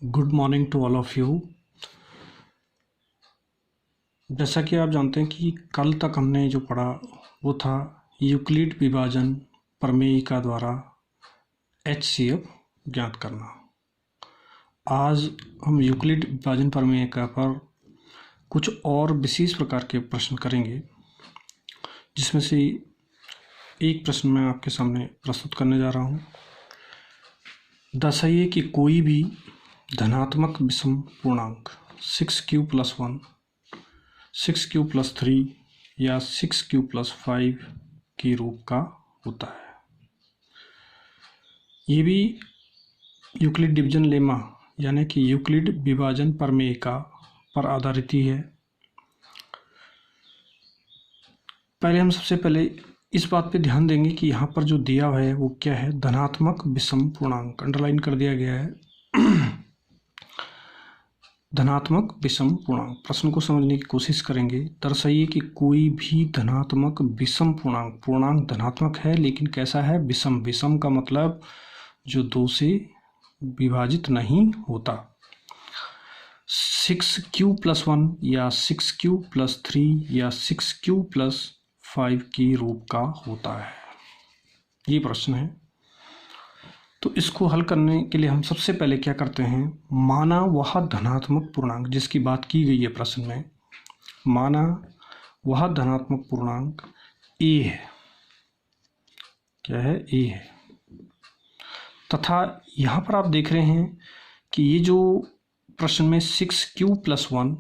Good morning to all of you. जैसा कि आप जानते हैं कि कल तक हमने जो पढ़ा वो था यूक्लिड विभाजन प्रमेयिका द्वारा HCF ज्ञात करना। आज हम यूक्लिड विभाजन प्रमेयिका पर कुछ और विशेष प्रकार के प्रश्न करेंगे, जिसमें से एक प्रश्न मैं आपके सामने प्रस्तुत करने जा रहा हूँ। दर्शाइए कि कोई भी धनात्मक विषम पूर्णांक 6q+1, 6q+3 या 6q+5 के रूप का होता है। ये भी यूक्लिड डिवीजन लेमा यानी कि यूक्लिड विभाजन प्रमेयिका पर आधारित ही है। हम सबसे पहले इस बात पे ध्यान देंगे कि यहाँ पर जो दिया हुआ है वो क्या है, धनात्मक विषम पूर्णांक अंडरलाइन कर दिया गया है। धनात्मक विषम पूर्णांक, प्रश्न को समझने की कोशिश करेंगे। दर्शाइए कि कोई भी धनात्मक विषम पूर्णांक धनात्मक है लेकिन कैसा है, विषम। विषम का मतलब जो 2 से विभाजित नहीं होता। 6q+1 या 6q+3 या 6q+5 के रूप का होता है। ये प्रश्न है। तो इसको हल करने के लिए हम सबसे पहले क्या करते हैं, माना वह धनात्मक पूर्णांक जिसकी बात की गई है प्रश्न में, माना वह धनात्मक पूर्णांक a है। क्या है, a है। तथा यहाँ पर आप देख रहे हैं कि ये जो प्रश्न में 6q+1,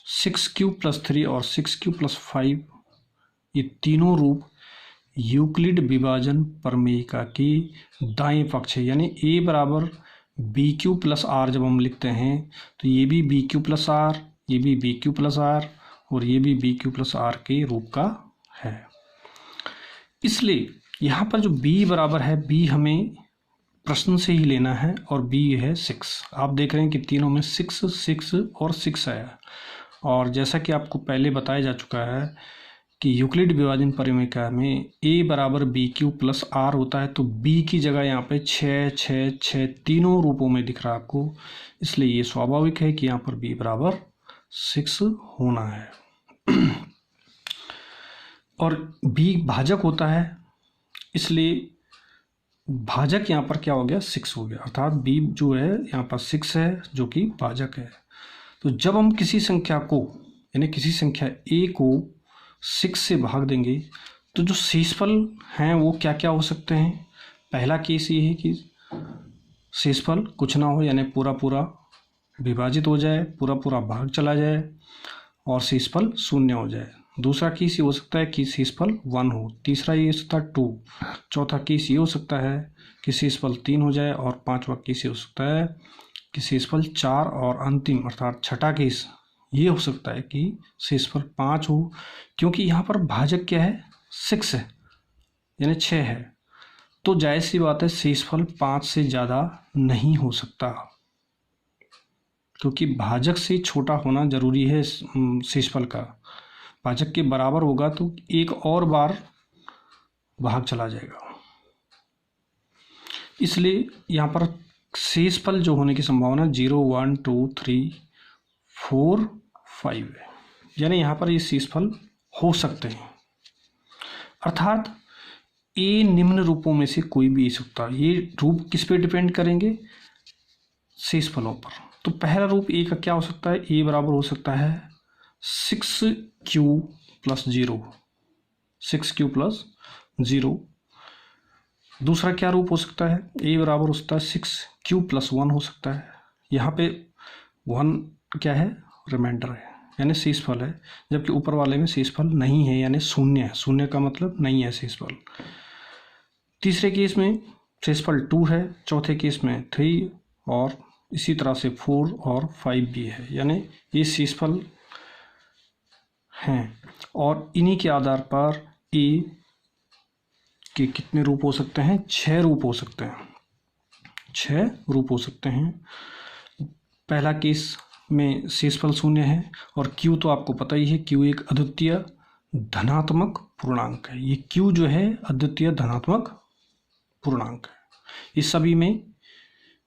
6q+3 और 6q+5 ये तीनों रूप यूक्लिड विभाजन प्रमेयिका की दाएं पक्ष है। यानी a बराबर bq+r जब हम लिखते हैं तो ये भी bq+r, ये भी bq+r और ये भी bq+r के रूप का है। इसलिए यहाँ पर जो b बराबर है, b हमें प्रश्न से ही लेना है और b है 6। आप देख रहे हैं कि तीनों में 6, 6 और 6 आया। और जैसा कि आपको पहले बताया जा चुका है कि यूक्लिड विभाजन प्रमेयिका में a बराबर bq+r होता है, तो b की जगह यहाँ पे 6, 6, 6 तीनों रूपों में दिख रहा है आपको। इसलिए ये स्वाभाविक है कि यहाँ पर b बराबर 6 होना है। और b भाजक होता है, इसलिए भाजक यहाँ पर क्या हो गया, 6 हो गया। अर्थात b जो है यहाँ पर 6 है जो कि भाजक है। तो जब हम किसी संख्या को यानी किसी संख्या a को 6 से भाग देंगे तो जो शेषफल हैं वो क्या क्या हो सकते हैं। पहला केस ये है कि शेषफल कुछ ना हो, यानी पूरा पूरा विभाजित हो जाए, पूरा पूरा भाग चला जाए और शेषफल 0 हो जाए। दूसरा केस ये हो सकता है कि शेषफल 1 हो। तीसरा ये हो सकता है 2। चौथा केस ये हो सकता है कि शेषफल 3 हो जाए। और पांचवा केस ये हो सकता है कि शेषफल 4। और अंतिम अर्थात छठा केस ये हो सकता है कि शेषफल 5 हो, क्योंकि यहाँ पर भाजक क्या है, 6 है यानी 6 है। तो जायज सी बात है शेषफल 5 से ज़्यादा नहीं हो सकता, क्योंकि भाजक से छोटा होना जरूरी है शेषफल का। भाजक के बराबर होगा तो एक और बार भाग चला जाएगा। इसलिए यहाँ पर शेषफल जो होने की संभावना 0, 1, 2, 3, 4, 5 है। यानी यहाँ पर ये शेषफल हो सकते हैं। अर्थात a निम्न रूपों में से कोई भी हो सकता है। ये रूप किस पे डिपेंड करेंगे, शेषफलों पर। तो पहला रूप a का क्या हो सकता है, a बराबर हो सकता है 6q+0, 6q+0। दूसरा क्या रूप हो सकता है, a बराबर हो सकता है 6q+1 हो सकता है। यहाँ पे 1 क्या है, रिमाइंडर है यानी शेषफल है, जबकि ऊपर वाले में शेषफल नहीं है यानी 0 है। 0 का मतलब नहीं है शेषफल। तीसरे केस में शेषफल 2 है, चौथे केस में 3 और इसी तरह से 4 और 5 भी है, यानी ये शेषफल हैं। और इन्हीं के आधार पर a के कितने रूप हो सकते हैं, 6 रूप हो सकते हैं। 6 रूप हो सकते हैं। पहला केस में शेषफल 0 है और q तो आपको पता ही है, q एक अद्वितीय धनात्मक पूर्णांक है। ये q जो है अद्वितीय धनात्मक पूर्णांक है। इस सभी में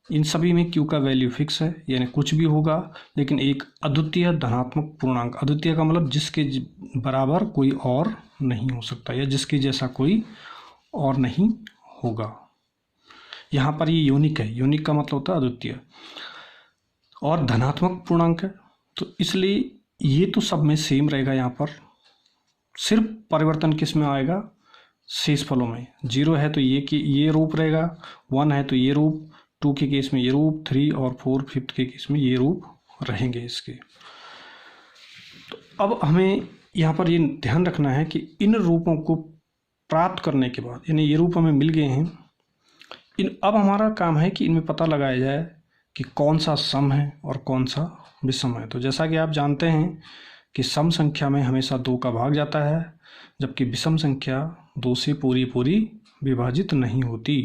इन सभी में q का वैल्यू फिक्स है, यानी कुछ भी होगा, लेकिन एक अद्वितीय धनात्मक पूर्णांक, अद्वितीय का मतलब जिसके बराबर कोई और नहीं हो सकता या जिसके जैसा कोई और नहीं होगा। यहाँ पर ये यूनिक है, यूनिक का मतलब होता है अद्वितीय, और धनात्मक पूर्णांक है, तो इसलिए ये तो सब में सेम रहेगा। यहाँ पर सिर्फ परिवर्तन किस में आएगा, शेष फलों में। 0 है तो ये रूप रहेगा, 1 है तो ये रूप, 2 के केस में ये रूप, 3 और 4 5th के केस में ये रूप रहेंगे इसके। तो अब हमें यहाँ पर ये ध्यान रखना है कि इन रूपों को प्राप्त करने के बाद, यानी ये रूप हमें मिल गए हैं, अब हमारा काम है कि इनमें पता लगाया जाए कि कौन सा सम है और कौन सा विषम है। तो जैसा कि आप जानते हैं कि सम संख्या में हमेशा 2 का भाग जाता है, जबकि विषम संख्या 2 से पूरी विभाजित नहीं होती।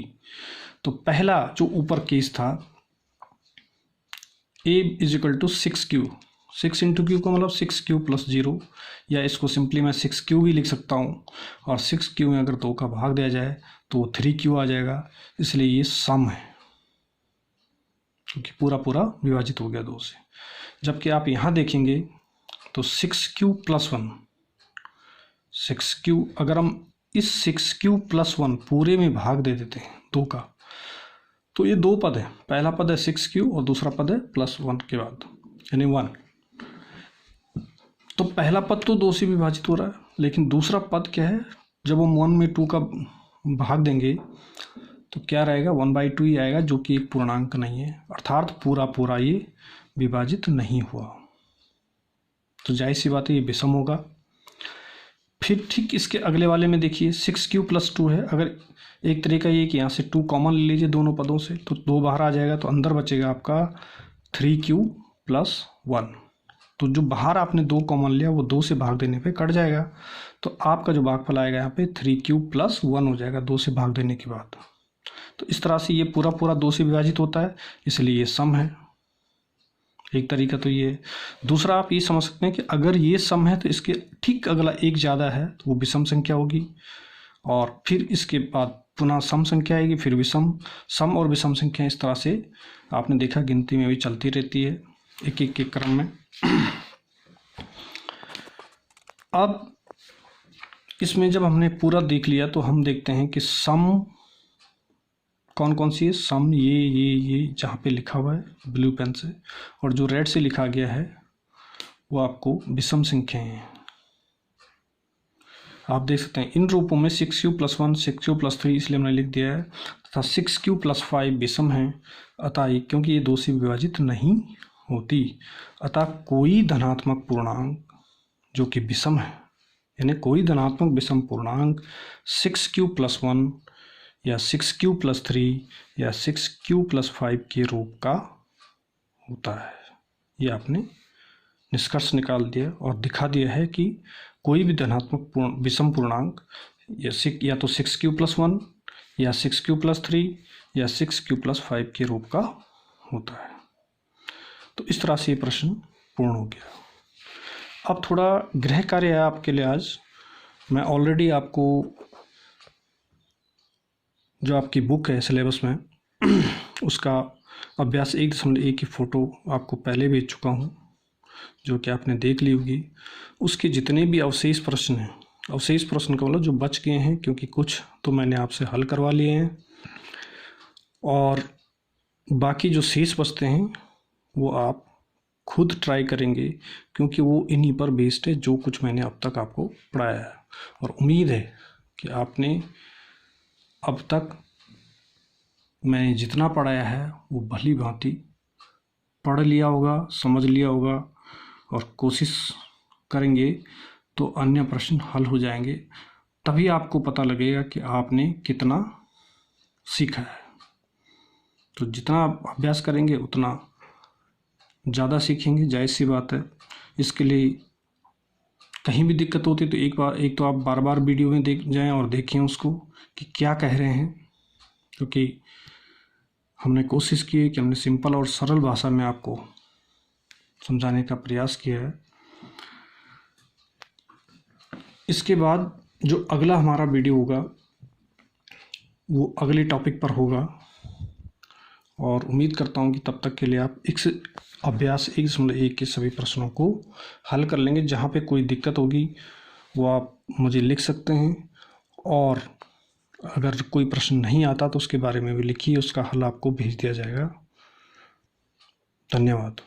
तो पहला जो ऊपर केस था a = 6q, 6 × q का मतलब 6q + 0, या इसको सिंपली मैं 6q भी लिख सकता हूँ, और 6q में अगर 2 का भाग दिया जाए तो 3q आ जाएगा, इसलिए ये सम है क्योंकि पूरा विभाजित हो गया 2 से। जबकि आप यहाँ देखेंगे तो 6q + 1, 6q, अगर हम इस 6q + 1 पूरे में भाग दे देते हैं 2 का, तो ये 2 पद है, पहला पद है 6q और दूसरा पद है +1 के बाद यानी 1। तो पहला पद तो 2 से विभाजित हो रहा है, लेकिन दूसरा पद क्या है, जब हम 1 में 2 का भाग देंगे तो क्या रहेगा, 1/2 ही आएगा, जो कि एक पूर्णांक नहीं है, अर्थात पूरा ये विभाजित नहीं हुआ। तो जाहिर सी बात है ये विषम होगा। फिर ठीक इसके अगले वाले में देखिए 6q + 2 है। अगर एक तरीका ये कि यहाँ से 2 कॉमन ले लीजिए दोनों पदों से, तो 2 बाहर आ जाएगा, तो अंदर बचेगा आपका 3q + 1। तो जो बाहर आपने 2 कॉमन लिया वो 2 से भाग देने पे कट जाएगा, तो आपका जो भागफल आएगा यहाँ पे 3q + 1 हो जाएगा 2 से भाग देने के बाद। तो इस तरह से ये पूरा 2 से विभाजित होता है, इसलिए ये सम है। एक तरीका तो ये। दूसरा आप ये समझ सकते हैं कि अगर ये सम है तो इसके ठीक अगला एक ज़्यादा है तो वो विषम संख्या होगी, और फिर इसके बाद पुनः सम संख्या आएगी, फिर विषम। सम और विषम संख्या इस तरह से आपने देखा गिनती में भी चलती रहती है एक एक के क्रम में। अब इसमें जब हमने पूरा देख लिया तो हम देखते हैं कि सम कौन कौन सी है। सम ये जहाँ पे लिखा हुआ है ब्लू पेन से, और जो रेड से लिखा गया है वो आपको विषम संख्याएं हैं। आप देख सकते हैं इन रूपों में 6q + 1, 6q + 3 इसलिए हमने लिख दिया है, तथा 6q + 5 विषम है, अतः क्योंकि ये 2 से विभाजित नहीं होती, अतः कोई धनात्मक पूर्णांक जो कि विषम है, यानी कोई धनात्मक विषम पूर्णांक 6q + 1 या 6q + 3 या 6q + 5 के रूप का होता है। ये आपने निष्कर्ष निकाल दिया और दिखा दिया है कि कोई भी धनात्मक विषम पूर्णांक या तो 6q + 1 या 6q + 3 या 6q + 5 के रूप का होता है। तो इस तरह से ये प्रश्न पूर्ण हो गया। अब थोड़ा गृह कार्य है आपके लिए। आज मैं ऑलरेडी आपको जो आपकी बुक है सिलेबस में उसका अभ्यास 1.1 की फ़ोटो आपको पहले भेज चुका हूँ, जो कि आपने देख ली होगी। उसके जितने भी अवशेष प्रश्न हैं, अवशेष प्रश्न का मतलब जो बच गए हैं, क्योंकि कुछ तो मैंने आपसे हल करवा लिए हैं और बाकी जो शेष बचते हैं वो आप खुद ट्राई करेंगे, क्योंकि वो इन्हीं पर बेस्ड है जो कुछ मैंने अब तक आपको पढ़ाया है। और उम्मीद है कि आपने अब तक मैंने जितना पढ़ाया है वो भली भांति पढ़ लिया होगा, समझ लिया होगा, और कोशिश करेंगे तो अन्य प्रश्न हल हो जाएंगे। तभी आपको पता लगेगा कि आपने कितना सीखा है। तो जितना आप अभ्यास करेंगे उतना ज़्यादा सीखेंगे, जायज़ सी बात है। इसके लिए कहीं भी दिक्कत होती तो एक तो आप बार बार वीडियो में देख जाएं और देखें उसको कि क्या कह रहे हैं, क्योंकि हमने कोशिश की है कि हमने सिंपल और सरल भाषा में आपको समझाने का प्रयास किया है। इसके बाद जो अगला हमारा वीडियो होगा वो अगले टॉपिक पर होगा, और उम्मीद करता हूँ कि तब तक के लिए आप इस अभ्यास 1.1 के सभी प्रश्नों को हल कर लेंगे। जहाँ पे कोई दिक्कत होगी वो आप मुझे लिख सकते हैं, और अगर कोई प्रश्न नहीं आता तो उसके बारे में भी लिखिए, उसका हल आपको भेज दिया जाएगा। धन्यवाद।